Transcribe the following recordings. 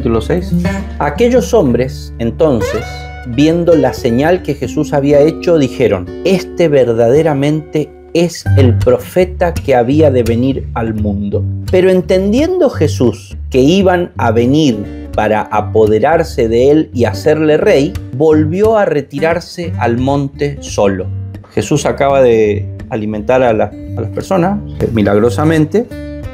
capítulo 6. Aquellos hombres, entonces, viendo la señal que Jesús había hecho, dijeron: este verdaderamente es el profeta que había de venir al mundo. Pero entendiendo Jesús que iban a venir para apoderarse de él y hacerle rey, volvió a retirarse al monte solo. Jesús acaba de alimentar a las personas milagrosamente.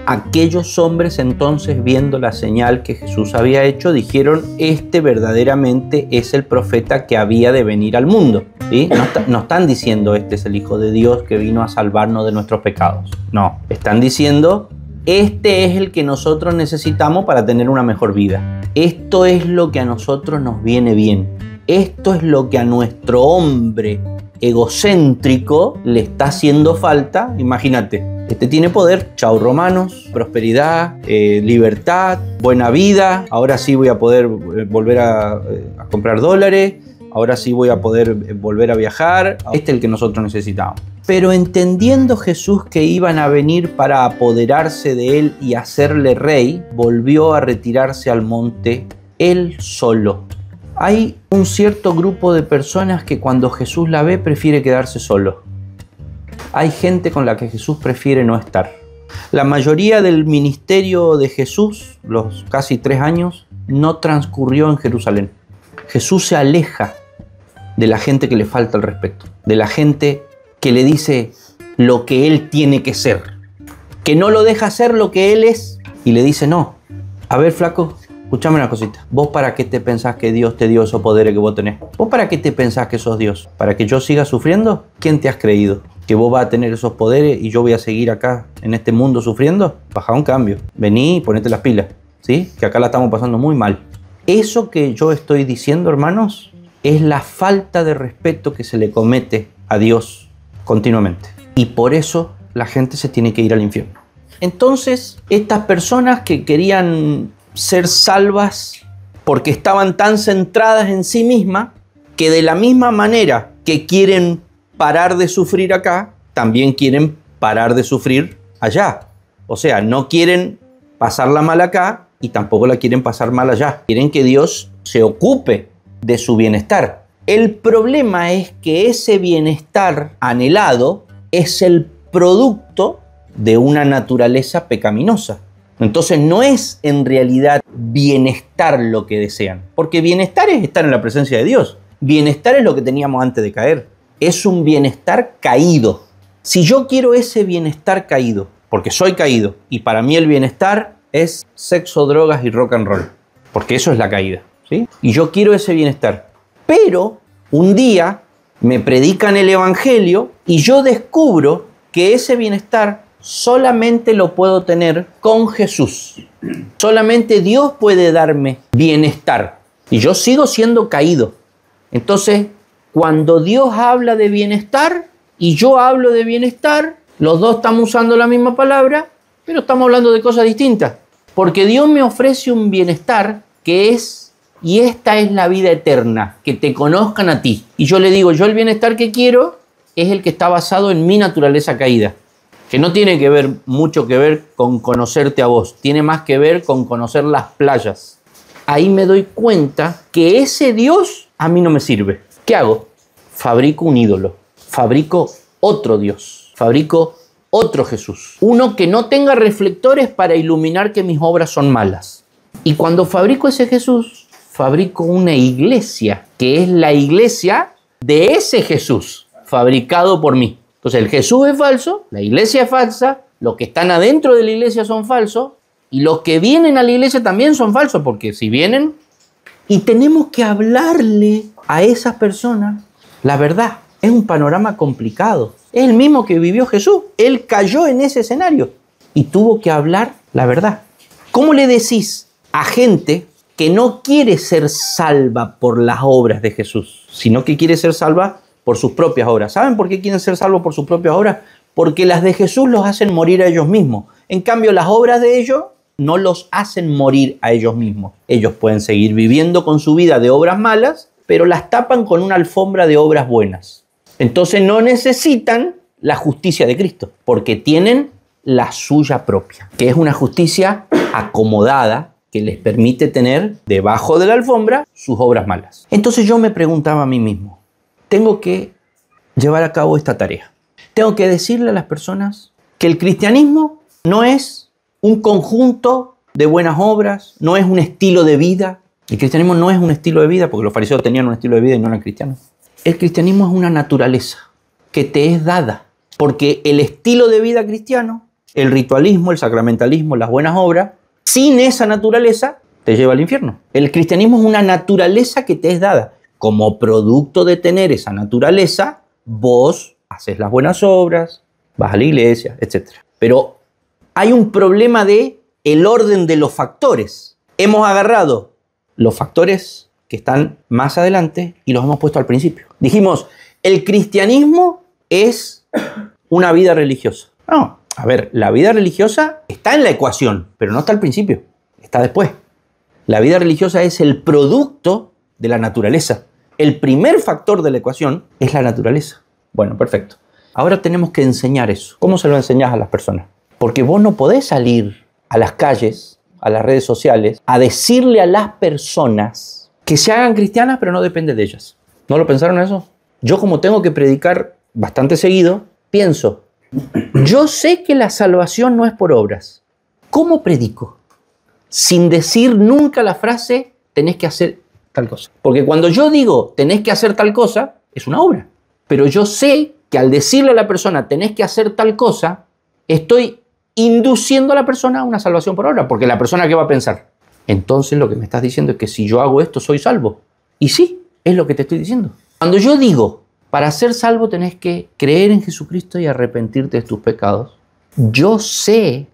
Aquellos hombres entonces, viendo la señal que Jesús había hecho, dijeron: este verdaderamente es el profeta que había de venir al mundo. ¿Sí? No están diciendo: este es el Hijo de Dios que vino a salvarnos de nuestros pecados. No, están diciendo: este es el que nosotros necesitamos para tener una mejor vida. Esto es lo que a nosotros nos viene bien. Esto es lo que a nuestro hombre egocéntrico le está haciendo falta. Imagínate. Este tiene poder, chau romanos, prosperidad, libertad, buena vida. Ahora sí voy a poder volver a comprar dólares. Ahora sí voy a poder volver a viajar. Este es el que nosotros necesitamos. Pero entendiendo Jesús que iban a venir para apoderarse de él y hacerle rey, volvió a retirarse al monte él solo. Hay un cierto grupo de personas que cuando Jesús la ve prefiere quedarse solo. Hay gente con la que Jesús prefiere no estar. La mayoría del ministerio de Jesús, los casi 3 años, no transcurrió en Jerusalén. Jesús se aleja de la gente que le falta el respeto, de la gente que le dice lo que él tiene que ser, que no lo deja ser lo que él es, y le dice: no, a ver, flaco, escúchame una cosita. ¿Vos para qué te pensás que Dios te dio esos poderes que vos tenés? ¿Vos para qué te pensás que sos Dios? ¿Para que yo siga sufriendo? ¿Quién te has creído? ¿Que vos vas a tener esos poderes y yo voy a seguir acá en este mundo sufriendo? Baja un cambio. Vení y ponete las pilas, ¿sí? Que acá la estamos pasando muy mal. Eso que yo estoy diciendo, hermanos, es la falta de respeto que se le comete a Dios continuamente. Y por eso la gente se tiene que ir al infierno. Entonces, estas personas que querían ser salvas porque estaban tan centradas en sí mismas, que de la misma manera que quieren parar de sufrir acá, también quieren parar de sufrir allá. O sea, no quieren pasarla mal acá y tampoco la quieren pasar mal allá. Quieren que Dios se ocupe de su bienestar. El problema es que ese bienestar anhelado es el producto de una naturaleza pecaminosa. Entonces no es en realidad bienestar lo que desean, porque bienestar es estar en la presencia de Dios. Bienestar es lo que teníamos antes de caer. Es un bienestar caído. Si yo quiero ese bienestar caído, porque soy caído, y para mí el bienestar es sexo, drogas y rock and roll, porque eso es la caída, ¿sí? Y yo quiero ese bienestar. Pero un día me predican el evangelio y yo descubro que ese bienestar solamente lo puedo tener con Jesús. Solamente Dios puede darme bienestar. Y yo sigo siendo caído. Entonces, cuando Dios habla de bienestar y yo hablo de bienestar, los dos estamos usando la misma palabra, pero estamos hablando de cosas distintas. Porque Dios me ofrece un bienestar que es: y esta es la vida eterna, que te conozcan a ti. Y yo le digo: yo el bienestar que quiero es el que está basado en mi naturaleza caída, que no tiene que ver mucho que ver con conocerte a vos, tiene más que ver con conocer las playas. Ahí me doy cuenta que ese Dios a mí no me sirve. ¿Qué hago? Fabrico un ídolo, fabrico otro Dios, fabrico otro Jesús. Uno que no tenga reflectores para iluminar que mis obras son malas. Y cuando fabrico ese Jesús, fabrico una iglesia, que es la iglesia de ese Jesús, fabricado por mí. Entonces el Jesús es falso, la iglesia es falsa, los que están adentro de la iglesia son falsos, y los que vienen a la iglesia también son falsos, porque si vienen... Y tenemos que hablarle a esas personas la verdad. Es un panorama complicado. Es el mismo que vivió Jesús. Él cayó en ese escenario y tuvo que hablar la verdad. ¿Cómo le decís a gente que no quiere ser salva por las obras de Jesús, sino que quiere ser salva por sus propias obras? ¿Saben por qué quieren ser salvos por sus propias obras? Porque las de Jesús los hacen morir a ellos mismos. En cambio, las obras de ellos no los hacen morir a ellos mismos. Ellos pueden seguir viviendo con su vida de obras malas, pero las tapan con una alfombra de obras buenas. Entonces no necesitan la justicia de Cristo, porque tienen la suya propia, que es una justicia acomodada que les permite tener debajo de la alfombra sus obras malas. Entonces yo me preguntaba a mí mismo, tengo que llevar a cabo esta tarea. Tengo que decirle a las personas que el cristianismo no es un conjunto de buenas obras, no es un estilo de vida. El cristianismo no es un estilo de vida, porque los fariseos tenían un estilo de vida y no eran cristianos. El cristianismo es una naturaleza que te es dada, porque el estilo de vida cristiano, el ritualismo, el sacramentalismo, las buenas obras, sin esa naturaleza te lleva al infierno. El cristianismo es una naturaleza que te es dada. Como producto de tener esa naturaleza, vos haces las buenas obras, vas a la iglesia, etc. Pero hay un problema de el orden de los factores. Hemos agarrado los factores que están más adelante y los hemos puesto al principio. Dijimos, el cristianismo es una vida religiosa. No, a ver, la vida religiosa está en la ecuación, pero no está al principio, está después. La vida religiosa es el producto de la naturaleza. El primer factor de la ecuación es la naturaleza. Bueno, perfecto. Ahora tenemos que enseñar eso. ¿Cómo se lo enseñás a las personas? Porque vos no podés salir a las calles, a las redes sociales, a decirle a las personas que se hagan cristianas, pero no depende de ellas. ¿No lo pensaron eso? Yo, como tengo que predicar bastante seguido, pienso, yo sé que la salvación no es por obras. ¿Cómo predico? Sin decir nunca la frase, tenés que hacer tal cosa. Porque cuando yo digo, tenés que hacer tal cosa, es una obra. Pero yo sé que al decirle a la persona, tenés que hacer tal cosa, estoy induciendo a la persona a una salvación por obra. Porque la persona, ¿qué va a pensar? Entonces lo que me estás diciendo es que si yo hago esto, soy salvo. Y sí, es lo que te estoy diciendo. Cuando yo digo, para ser salvo tenés que creer en Jesucristo y arrepentirte de tus pecados, yo sé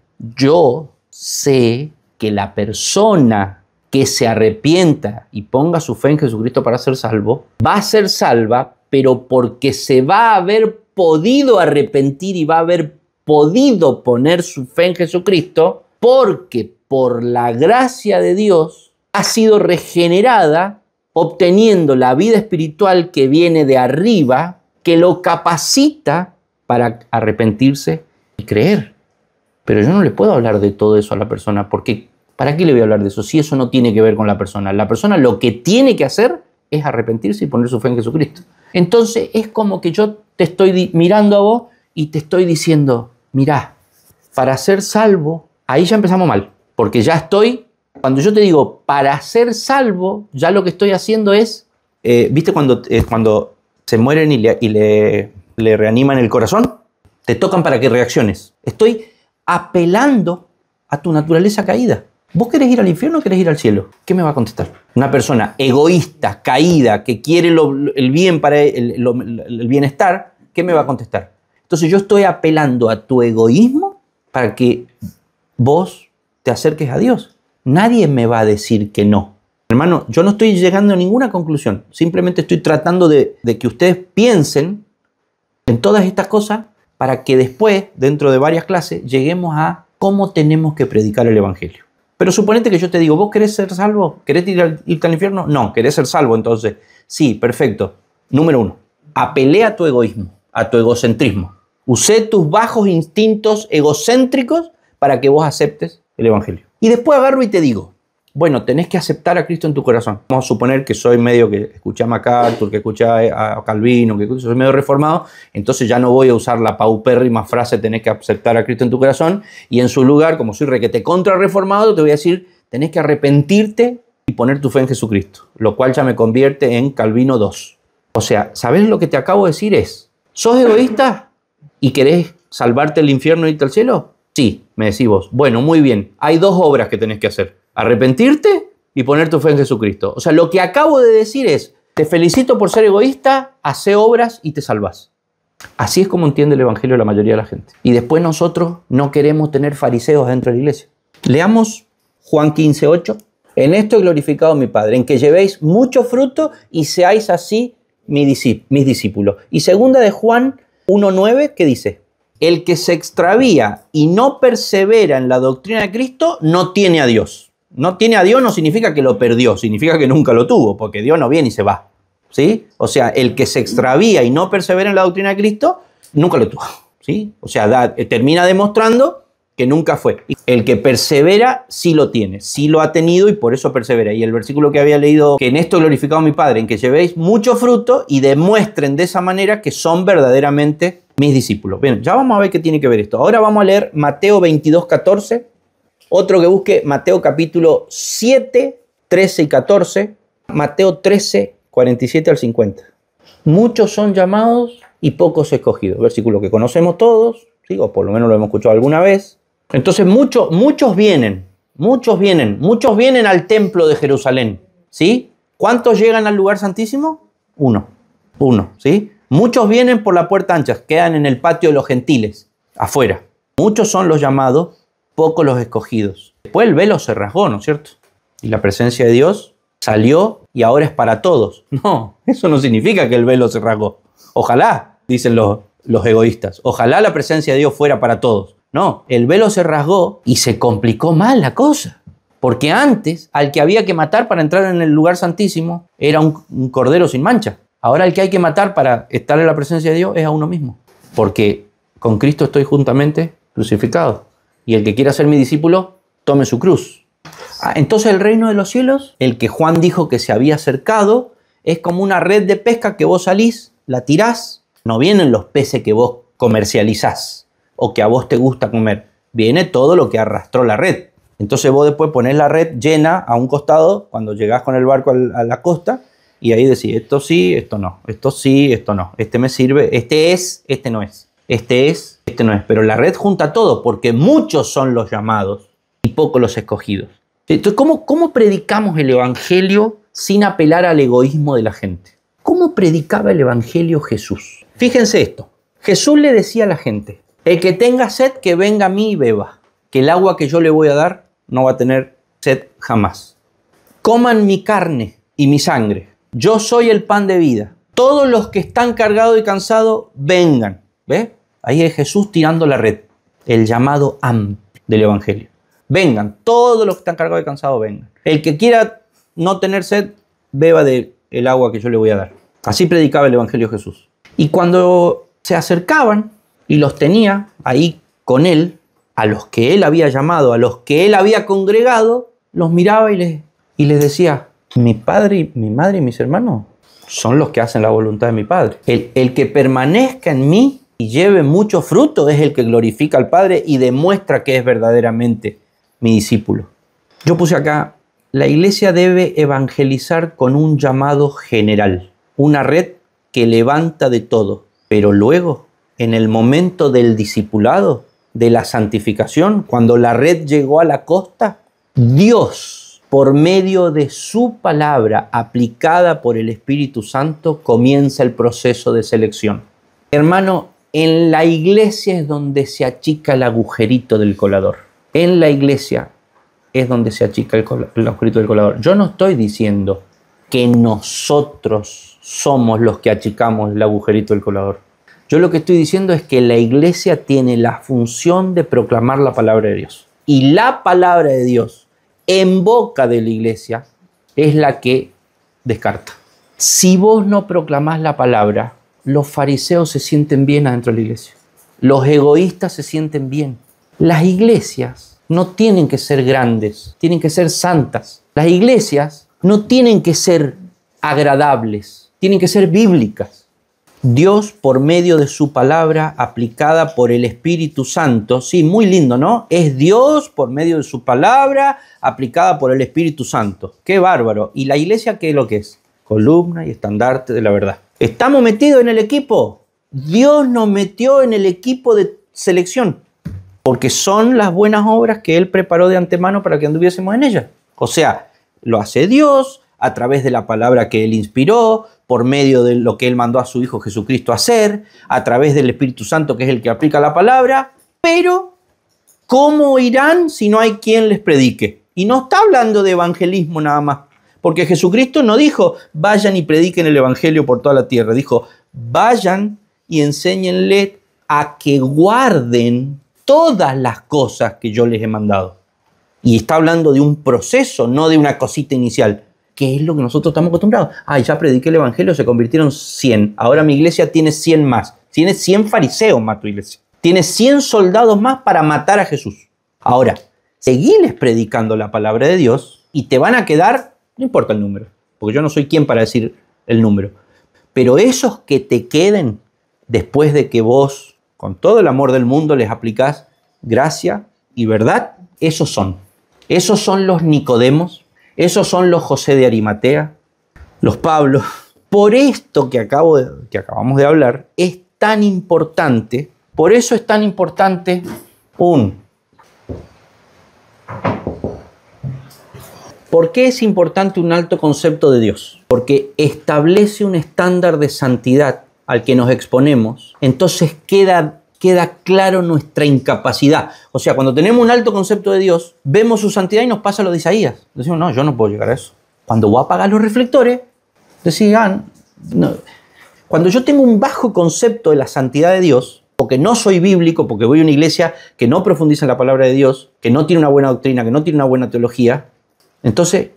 que la persona que se arrepienta y ponga su fe en Jesucristo para ser salvo, va a ser salva, pero porque se va a haber podido arrepentir y va a haber podido poner su fe en Jesucristo, porque por la gracia de Dios ha sido regenerada, obteniendo la vida espiritual que viene de arriba, que lo capacita para arrepentirse y creer. Pero yo no le puedo hablar de todo eso a la persona, porque ¿para qué le voy a hablar de eso si eso no tiene que ver con la persona? La persona lo que tiene que hacer es arrepentirse y poner su fe en Jesucristo. Entonces es como que yo te estoy mirando a vos y te estoy diciendo, mirá, para ser salvo, ahí ya empezamos mal, porque ya estoy, cuando yo te digo para ser salvo, ya lo que estoy haciendo es, ¿viste cuando se mueren y le reaniman el corazón? Te tocan para que reacciones. Estoy apelando a tu naturaleza caída. ¿Vos querés ir al infierno o querés ir al cielo? ¿Qué me va a contestar? Una persona egoísta, caída, que quiere el bien para el bienestar, ¿qué me va a contestar? Entonces yo estoy apelando a tu egoísmo para que vos te acerques a Dios. Nadie me va a decir que no. Hermano, yo no estoy llegando a ninguna conclusión. Simplemente estoy tratando de que ustedes piensen en todas estas cosas para que después, dentro de varias clases, lleguemos a cómo tenemos que predicar el Evangelio. Pero suponete que yo te digo, ¿vos querés ser salvo? ¿Querés irte al infierno? No, querés ser salvo. Entonces, sí, perfecto. Número 1, apelé a tu egoísmo, a tu egocentrismo. Usé tus bajos instintos egocéntricos para que vos aceptes el Evangelio. Y después agarro y te digo, bueno, tenés que aceptar a Cristo en tu corazón. Vamos a suponer que soy medio que escuché a MacArthur, que escuché a Calvino, que soy medio reformado, entonces ya no voy a usar la paupérrima frase tenés que aceptar a Cristo en tu corazón, y en su lugar, como soy requete contra reformado, te voy a decir, tenés que arrepentirte y poner tu fe en Jesucristo, lo cual ya me convierte en Calvino 2. O sea, ¿sabés lo que te acabo de decir? ¿Sos egoísta y querés salvarte del infierno y irte al cielo? Sí, me decís vos. Bueno, muy bien. Hay 2 obras que tenés que hacer. Arrepentirte y poner tu fe en Jesucristo. O sea, lo que acabo de decir es, te felicito por ser egoísta, hacé obras y te salvás. Así es como entiende el Evangelio la mayoría de la gente. Y después nosotros no queremos tener fariseos dentro de la iglesia. Leamos Juan 15:8. En esto he glorificado a mi Padre, en que llevéis mucho fruto y seáis así mis discípulos. Y segunda de Juan 1:9, ¿qué dice? El que se extravía y no persevera en la doctrina de Cristo no tiene a Dios. No tiene a Dios no significa que lo perdió, significa que nunca lo tuvo, porque Dios no viene y se va. ¿Sí? O sea, el que se extravía y no persevera en la doctrina de Cristo nunca lo tuvo. ¿Sí? O sea, termina demostrando que nunca fue. El que persevera sí lo tiene, sí lo ha tenido y por eso persevera. Y el versículo que había leído, que en esto he glorificado a mi Padre, en que llevéis mucho fruto y demuestren de esa manera que son verdaderamente mis discípulos. Bien, ya vamos a ver qué tiene que ver esto. Ahora vamos a leer Mateo 22:14. Otro que busque Mateo capítulo 7, 13 y 14. Mateo 13, 47 al 50. Muchos son llamados y pocos escogidos. Versículo que conocemos todos, ¿sí? O por lo menos lo hemos escuchado alguna vez. Entonces muchos vienen al templo de Jerusalén, ¿sí? ¿Cuántos llegan al lugar santísimo? Uno, ¿sí? Muchos vienen por la puerta ancha, quedan en el patio de los gentiles, afuera. Muchos son los llamados, pocos los escogidos. Después el velo se rasgó, ¿no es cierto? Y la presencia de Dios salió y ahora es para todos. No, eso no significa que el velo se rasgó. Ojalá, dicen los egoístas, ojalá la presencia de Dios fuera para todos. No, el velo se rasgó y se complicó más la cosa. Porque antes, al que había que matar para entrar en el lugar santísimo, era un cordero sin mancha. Ahora el que hay que matar para estar en la presencia de Dios es a uno mismo. Porque con Cristo estoy juntamente crucificado. Y el que quiera ser mi discípulo, tome su cruz. Entonces el reino de los cielos, el que Juan dijo que se había acercado, es como una red de pesca que vos salís, la tirás. No vienen los peces que vos comercializás o que a vos te gusta comer. Viene todo lo que arrastró la red. Entonces vos después ponés la red llena a un costado cuando llegás con el barco a la costa y ahí decís, esto sí, esto no, esto sí, esto no, este me sirve, este es, este no es, este es, este no es. Pero la red junta todo porque muchos son los llamados y pocos los escogidos. Entonces, ¿cómo predicamos el evangelio sin apelar al egoísmo de la gente? ¿Cómo predicaba el evangelio Jesús? Fíjense esto. Jesús le decía a la gente, el que tenga sed, que venga a mí y beba, que el agua que yo le voy a dar no va a tener sed jamás. Coman mi carne y mi sangre. Yo soy el pan de vida. Todos los que están cargados y cansados, vengan. ¿Ves? Ahí es Jesús tirando la red. El llamado amplio del evangelio. Vengan, todos los que están cargados y cansados, vengan. El que quiera no tener sed, beba del agua que yo le voy a dar. Así predicaba el evangelio Jesús. Y cuando se acercaban y los tenía ahí con él, a los que él había llamado, a los que él había congregado, los miraba y les decía, mi padre, mi madre y mis hermanos son los que hacen la voluntad de mi Padre. El que permanezca en mí y lleve mucho fruto es el que glorifica al Padre y demuestra que es verdaderamente mi discípulo. Yo puse acá, la iglesia debe evangelizar con un llamado general, una red que levanta de todo, pero luego, en el momento del discipulado, de la santificación, cuando la red llegó a la costa, Dios, por medio de su palabra aplicada por el Espíritu Santo, comienza el proceso de selección. Hermano, en la iglesia es donde se achica el agujerito del colador. En la iglesia es donde se achica el agujerito del colador. Yo no estoy diciendo que nosotros somos los que achicamos el agujerito del colador. Yo lo que estoy diciendo es que la iglesia tiene la función de proclamar la palabra de Dios. Y la palabra de Dios en boca de la iglesia es la que descarta. Si vos no proclamás la palabra, los fariseos se sienten bien adentro de la iglesia. Los egoístas se sienten bien. Las iglesias no tienen que ser grandes, tienen que ser santas. Las iglesias no tienen que ser agradables, tienen que ser bíblicas. Dios, por medio de su palabra aplicada por el Espíritu Santo, sí, muy lindo, ¿no? Es Dios por medio de su palabra aplicada por el Espíritu Santo. ¡Qué bárbaro! ¿Y la iglesia qué es lo que es? Columna y estandarte de la verdad. ¿Estamos metidos en el equipo? Dios nos metió en el equipo de selección, porque son las buenas obras que Él preparó de antemano para que anduviésemos en ellas. O sea, lo hace Dios a través de la palabra que Él inspiró, por medio de lo que Él mandó a su Hijo Jesucristo a hacer, a través del Espíritu Santo que es el que aplica la palabra, pero ¿cómo irán si no hay quien les predique? Y no está hablando de evangelismo nada más, porque Jesucristo no dijo, vayan y prediquen el evangelio por toda la tierra, dijo, vayan y enséñenle a que guarden todas las cosas que yo les he mandado. Y está hablando de un proceso, no de una cosita inicial. ¿Qué es lo que nosotros estamos acostumbrados? Ya prediqué el evangelio, se convirtieron 100. Ahora mi iglesia tiene 100 más. Tiene 100 fariseos más tu iglesia. Tiene 100 soldados más para matar a Jesús. Ahora, seguiles predicando la palabra de Dios y te van a quedar, no importa el número, porque yo no soy quien para decir el número, pero esos que te queden después de que vos, con todo el amor del mundo, les aplicás gracia y verdad, esos son los Nicodemos, esos son los José de Arimatea, los Pablos. Por esto que acabamos de hablar, es tan importante, por eso es tan importante ¿Por qué es importante un alto concepto de Dios? Porque establece un estándar de santidad al que nos exponemos, entonces queda claro nuestra incapacidad. O sea, cuando tenemos un alto concepto de Dios, vemos su santidad y nos pasa lo de Isaías. Decimos, no, yo no puedo llegar a eso. Cuando voy a apagar los reflectores, decían, no. Cuando yo tengo un bajo concepto de la santidad de Dios, porque no soy bíblico, porque voy a una iglesia que no profundiza en la palabra de Dios, que no tiene una buena doctrina, que no tiene una buena teología, entonces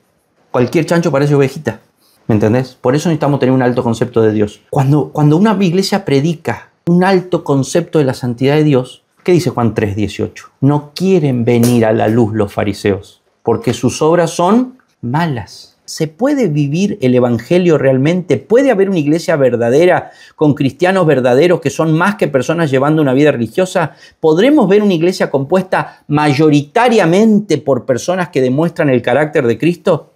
cualquier chancho parece ovejita. ¿Me entendés? Por eso necesitamos tener un alto concepto de Dios. Cuando una iglesia predica un alto concepto de la santidad de Dios, ¿qué dice Juan 3:18? No quieren venir a la luz los fariseos, porque sus obras son malas. ¿Se puede vivir el evangelio realmente? ¿Puede haber una iglesia verdadera con cristianos verdaderos que son más que personas llevando una vida religiosa? ¿Podremos ver una iglesia compuesta mayoritariamente por personas que demuestran el carácter de Cristo?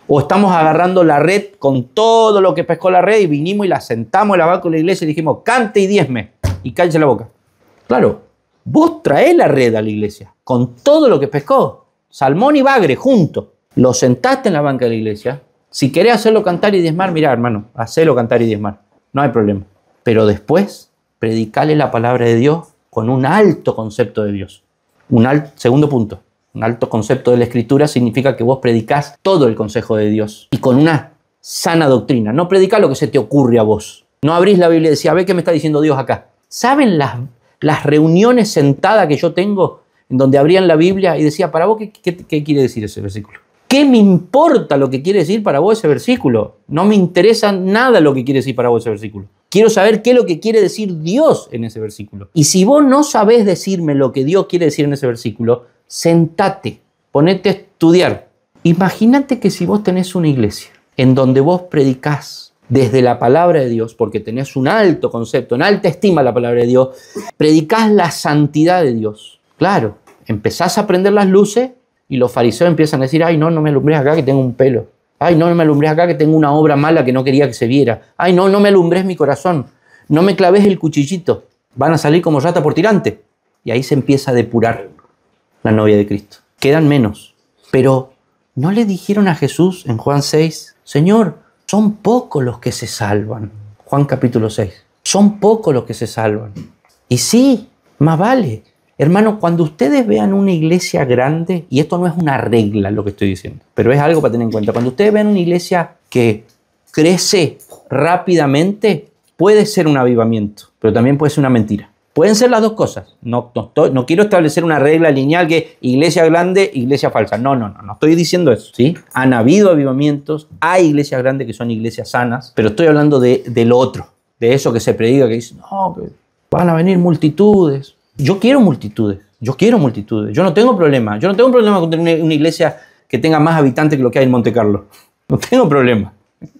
¿O estamos agarrando la red con todo lo que pescó la red y vinimos y la sentamos en la banca de la iglesia y dijimos, cante y diezme y cállese la boca? Claro, vos traés la red a la iglesia con todo lo que pescó, salmón y bagre juntos. Lo sentaste en la banca de la iglesia. Si querés hacerlo cantar y diezmar, mirá, hermano, hacelo cantar y diezmar. No hay problema. Pero después, predicale la palabra de Dios con un alto concepto de Dios. Segundo punto, un alto concepto de la Escritura significa que vos predicás todo el consejo de Dios y con una sana doctrina. No predicás lo que se te ocurre a vos. No abrís la Biblia y decís, a ver qué me está diciendo Dios acá. ¿Saben las reuniones sentadas que yo tengo en donde abrían la Biblia y decía, para vos, ¿qué quiere decir ese versículo? ¿Qué me importa lo que quiere decir para vos ese versículo? No me interesa nada lo que quiere decir para vos ese versículo. Quiero saber qué es lo que quiere decir Dios en ese versículo. Y si vos no sabés decirme lo que Dios quiere decir en ese versículo, sentate, ponete a estudiar. Imagínate que si vos tenés una iglesia en donde vos predicás desde la palabra de Dios, porque tenés un alto concepto, en alta estima la palabra de Dios, predicás la santidad de Dios. Claro, empezás a prender las luces y los fariseos empiezan a decir, ay, no me alumbres acá que tengo un pelo. Ay, no me alumbres acá que tengo una obra mala que no quería que se viera. Ay, no me alumbres mi corazón. No me claves el cuchillito. Van a salir como rata por tirante. Y ahí se empieza a depurar la novia de Cristo. Quedan menos. Pero ¿no le dijeron a Jesús en Juan 6, Señor, son pocos los que se salvan? Juan capítulo 6. Son pocos los que se salvan. Y sí, más vale. Hermano, cuando ustedes vean una iglesia grande, y esto no es una regla lo que estoy diciendo, pero es algo para tener en cuenta. Cuando ustedes vean una iglesia que crece rápidamente, puede ser un avivamiento, pero también puede ser una mentira. Pueden ser las dos cosas. No quiero establecer una regla lineal que iglesia grande, iglesia falsa. No estoy diciendo eso, ¿sí? Han habido avivamientos, hay iglesias grandes que son iglesias sanas, pero estoy hablando de lo otro, de eso que se predica, que dice, no, que van a venir multitudes. Yo quiero multitudes. Yo no tengo problema. Yo no tengo problema con tener una iglesia que tenga más habitantes que lo que hay en Monte Carlo. No tengo problema.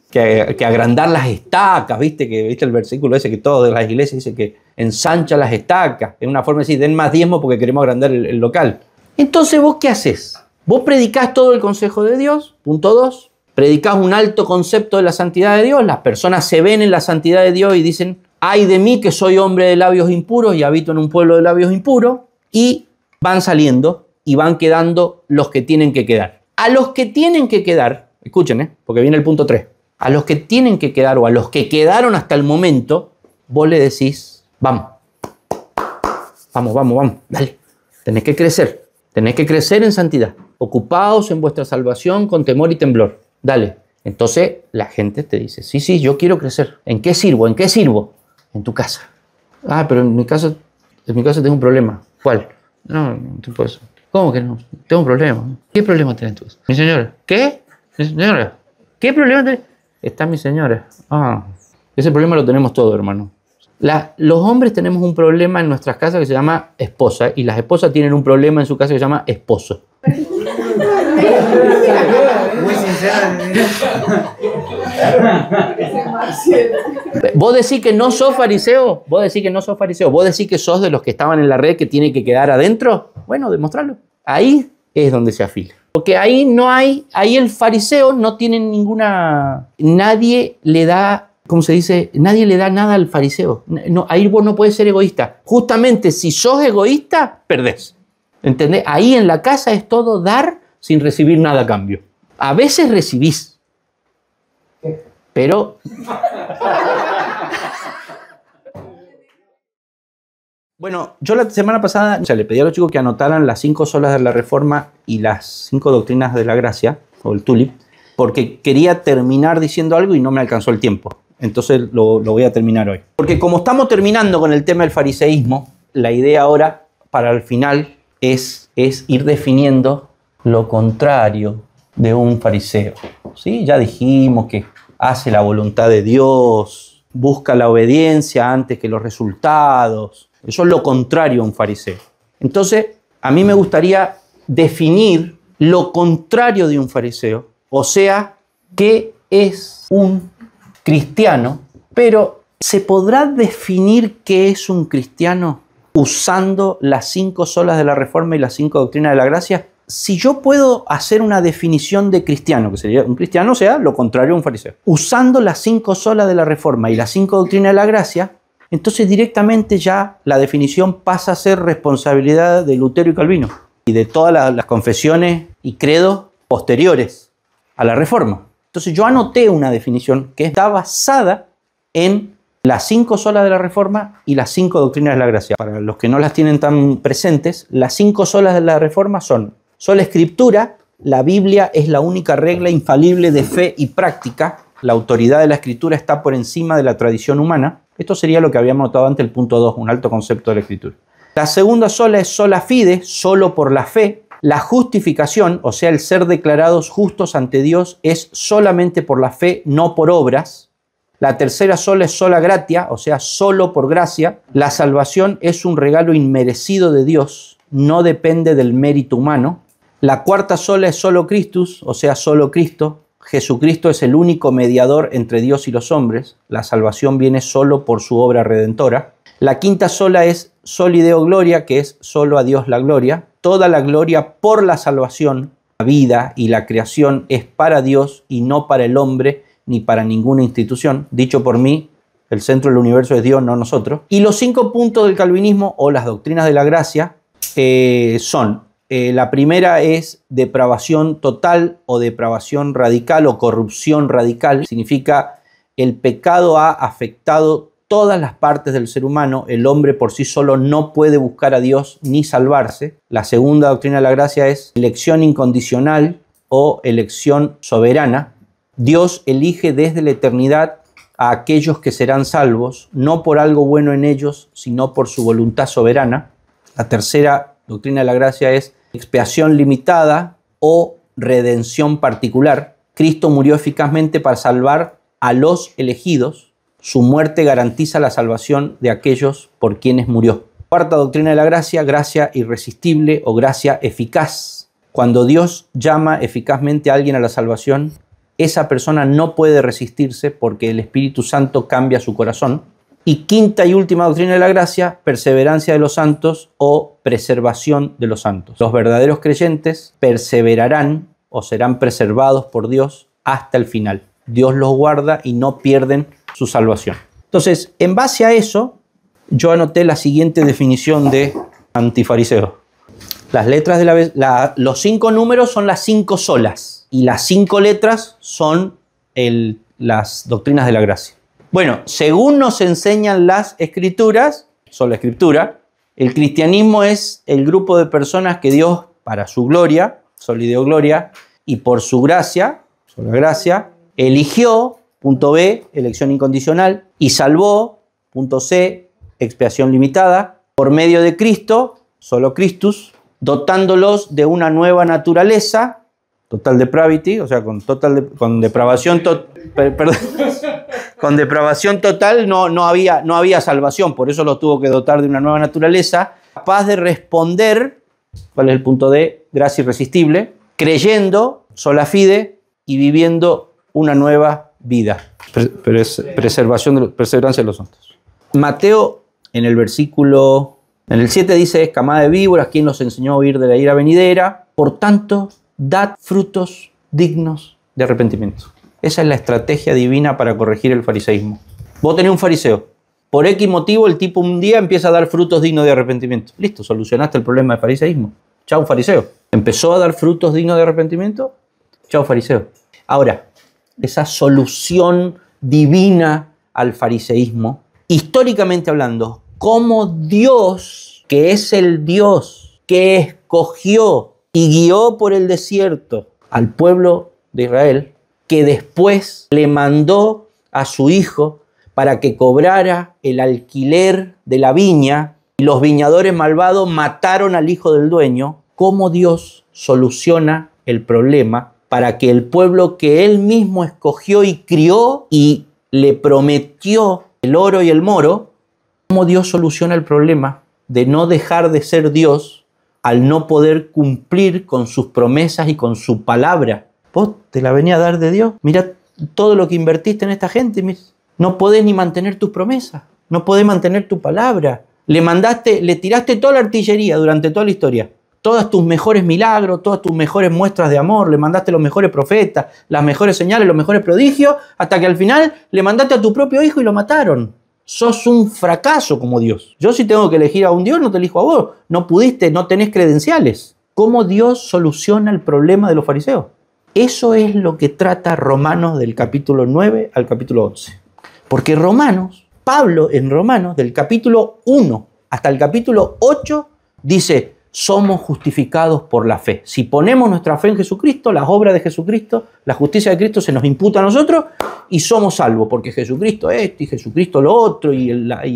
Que agrandar las estacas, ¿viste el versículo ese que todas las iglesias dicen que ensancha las estacas? Es una forma de decir, den más diezmo porque queremos agrandar el local. Entonces, ¿vos qué haces? Vos predicás todo el consejo de Dios, punto 2. Predicás un alto concepto de la santidad de Dios. Las personas se ven en la santidad de Dios y dicen, ay de mí que soy hombre de labios impuros y habito en un pueblo de labios impuros. Y van saliendo y van quedando los que tienen que quedar. A los que tienen que quedar, escuchen, porque viene el punto 3. A los que tienen que quedar o a los que quedaron hasta el momento, vos le decís, vamos, dale, tenés que crecer en santidad, ocupados en vuestra salvación con temor y temblor, dale. Entonces la gente te dice, sí, yo quiero crecer. ¿En qué sirvo? En tu casa. Ah, pero en mi casa tengo un problema. ¿Cuál? No te puedo. ¿Cómo que no? Tengo un problema. ¿Qué problema tenés tú? Mi señora. ¿Qué? Mi señora. ¿Qué problema tenés? Está mi señora. Ah, ese problema lo tenemos todos, hermano. Los hombres tenemos un problema en nuestras casas que se llama esposa, y las esposas tienen un problema en su casa que se llama esposo. Muy sincera. ¿Vos decís que no sos fariseo? ¿Vos decís que no sos fariseo? ¿Vos decís que sos de los que estaban en la red que tiene que quedar adentro? Bueno, demostrarlo. Ahí es donde se afila. Porque ahí no hay, ahí el fariseo no tiene ninguna, nadie le da, ¿cómo se dice? Nadie le da nada al fariseo. No, ahí vos no puedes ser egoísta. Justamente si sos egoísta, perdés. ¿Entendés? Ahí en la casa es todo dar sin recibir nada a cambio. A veces recibís, pero... Bueno, yo la semana pasada le pedí a los chicos que anotaran las 5 solas de la Reforma y las 5 doctrinas de la gracia, o el TULIP, porque quería terminar diciendo algo y no me alcanzó el tiempo. Entonces lo voy a terminar hoy. Porque como estamos terminando con el tema del fariseísmo, la idea ahora, para el final, es ir definiendo lo contrario de un fariseo. ¿Sí? Ya dijimos que hace la voluntad de Dios, busca la obediencia antes que los resultados. Eso es lo contrario a un fariseo. Entonces, a mí me gustaría definir lo contrario de un fariseo, o sea, qué es un cristiano, pero ¿se podrá definir qué es un cristiano usando las 5 solas de la Reforma y las 5 doctrinas de la gracia? Si yo puedo hacer una definición de cristiano, que sería un cristiano, o sea, lo contrario a un fariseo, usando las 5 solas de la Reforma y las 5 doctrinas de la gracia, entonces directamente ya la definición pasa a ser responsabilidad de Lutero y Calvino y de todas las confesiones y credos posteriores a la Reforma. Entonces yo anoté una definición que está basada en las 5 solas de la Reforma y las 5 doctrinas de la gracia. Para los que no las tienen tan presentes, las 5 solas de la Reforma son: sola Escritura, la Biblia es la única regla infalible de fe y práctica, la autoridad de la Escritura está por encima de la tradición humana. Esto sería lo que habíamos notado antes, el punto 2, un alto concepto de la Escritura. La segunda sola es sola fide, solo por la fe. La justificación, o sea, el ser declarados justos ante Dios, es solamente por la fe, no por obras. La tercera sola es sola gratia, o sea, solo por gracia. La salvación es un regalo inmerecido de Dios, no depende del mérito humano. La cuarta sola es solo Christus, o sea, solo Cristo. Jesucristo es el único mediador entre Dios y los hombres. La salvación viene solo por su obra redentora. La quinta sola es soli Deo gloria, que es solo a Dios la gloria. Toda la gloria por la salvación, la vida y la creación es para Dios y no para el hombre ni para ninguna institución. Dicho por mí, el centro del universo es Dios, no nosotros. Y los 5 puntos del calvinismo o las doctrinas de la gracia son: la primera es depravación total o depravación radical o corrupción radical. Significa el pecado ha afectado todas las partes del ser humano. El hombre por sí solo no puede buscar a Dios ni salvarse. La segunda doctrina de la gracia es elección incondicional o elección soberana. Dios elige desde la eternidad a aquellos que serán salvos, no por algo bueno en ellos, sino por su voluntad soberana. La tercera doctrina de la gracia es expiación limitada o redención particular. Cristo murió eficazmente para salvar a los elegidos. Su muerte garantiza la salvación de aquellos por quienes murió. Cuarta doctrina de la gracia, gracia irresistible o gracia eficaz. Cuando Dios llama eficazmente a alguien a la salvación, esa persona no puede resistirse porque el Espíritu Santo cambia su corazón. Y quinta y última doctrina de la gracia, perseverancia de los santos o preservación de los santos. Los verdaderos creyentes perseverarán o serán preservados por Dios hasta el final. Dios los guarda y no pierden su salvación. Entonces, en base a eso, yo anoté la siguiente definición de antifariseo. Las letras de los 5 números son las 5 solas y las 5 letras son las doctrinas de la gracia. Bueno, según nos enseñan las escrituras, sola escritura, el cristianismo es el grupo de personas que Dios, para su gloria, soli Deo gloria, y por su gracia, sola gracia, eligió, punto B, elección incondicional, y salvó, punto C, expiación limitada, por medio de Cristo, solo Christus, dotándolos de una nueva naturaleza, total depravity, o sea, con depravación, perdón. Con depravación total no había salvación, por eso lo tuvo que dotar de una nueva naturaleza, capaz de responder, ¿cuál es el punto D? Gracia irresistible, creyendo, sola fide y viviendo una nueva vida. Perseverancia de los santos. Mateo, en el 7 dice, camada de víboras, ¿quién los enseñó a huir de la ira venidera? Por tanto, dad frutos dignos de arrepentimiento. Esa es la estrategia divina para corregir el fariseísmo. Vos tenés un fariseo. Por X motivo, el tipo un día empieza a dar frutos dignos de arrepentimiento. Listo, solucionaste el problema del fariseísmo. Chao, fariseo. Empezó a dar frutos dignos de arrepentimiento. Chao, fariseo. Ahora, esa solución divina al fariseísmo, históricamente hablando, cómo Dios, que es el Dios que escogió y guió por el desierto al pueblo de Israel, que después le mandó a su hijo para que cobrara el alquiler de la viña y los viñadores malvados mataron al hijo del dueño, cómo Dios soluciona el problema para que el pueblo que él mismo escogió y crió y le prometió el oro y el moro, cómo Dios soluciona el problema de no dejar de ser Dios al no poder cumplir con sus promesas y con su palabra. Vos te la venía a dar de Dios. Mira todo lo que invertiste en esta gente. No podés ni mantener tus promesas. No podés mantener tu palabra. Le tiraste toda la artillería durante toda la historia. Todos tus mejores milagros, todas tus mejores muestras de amor. Le mandaste los mejores profetas, las mejores señales, los mejores prodigios, hasta que al final le mandaste a tu propio hijo y lo mataron. Sos un fracaso como Dios. Yo si tengo que elegir a un Dios, no te elijo a vos. No pudiste, no tenés credenciales. ¿Cómo Dios soluciona el problema de los fariseos? Eso es lo que trata Romanos del capítulo 9 al capítulo 11. Porque Pablo en Romanos, del capítulo 1 hasta el capítulo 8, dice, somos justificados por la fe. Si ponemos nuestra fe en Jesucristo, las obras de Jesucristo, la justicia de Cristo se nos imputa a nosotros y somos salvos, porque Jesucristo esto y Jesucristo lo otro, y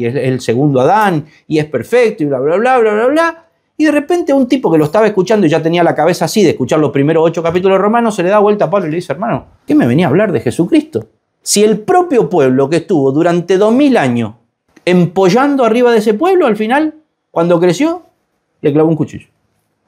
es el segundo Adán, y es perfecto, y bla, bla, bla, bla, bla, bla. Y de repente un tipo que lo estaba escuchando y ya tenía la cabeza así de escuchar los primeros 8 capítulos de Romanos, se le da vuelta a Pablo y le dice, hermano, ¿qué me venía a hablar de Jesucristo? Si el propio pueblo que estuvo durante 2000 años empollando arriba de ese pueblo, al final, cuando creció, le clavó un cuchillo.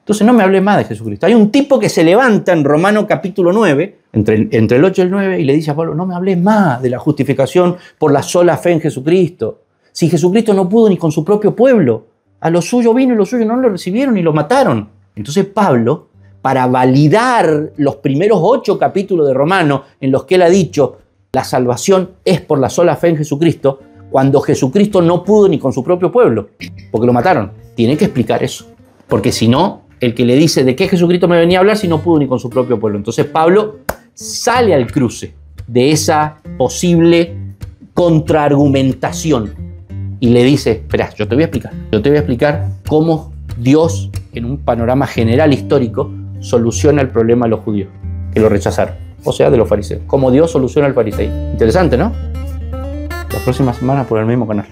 Entonces no me hablé más de Jesucristo. Hay un tipo que se levanta en Romanos capítulo 9, entre el 8 y el 9, y le dice a Pablo, no me hables más de la justificación por la sola fe en Jesucristo. Si Jesucristo no pudo ni con su propio pueblo, a lo suyo vino y los suyos no lo recibieron y lo mataron. Entonces Pablo, para validar los primeros 8 capítulos de Romanos en los que él ha dicho la salvación es por la sola fe en Jesucristo, cuando Jesucristo no pudo ni con su propio pueblo, porque lo mataron. Tiene que explicar eso, porque si no, el que le dice de qué Jesucristo me venía a hablar si no pudo ni con su propio pueblo. Entonces Pablo sale al cruce de esa posible contraargumentación y le dice, espera, yo te voy a explicar cómo Dios, en un panorama general histórico, soluciona el problema de los judíos, que lo rechazaron, o sea, de los fariseos. Cómo Dios soluciona el fariseísmo. Interesante, ¿no? La próxima semana por el mismo canal.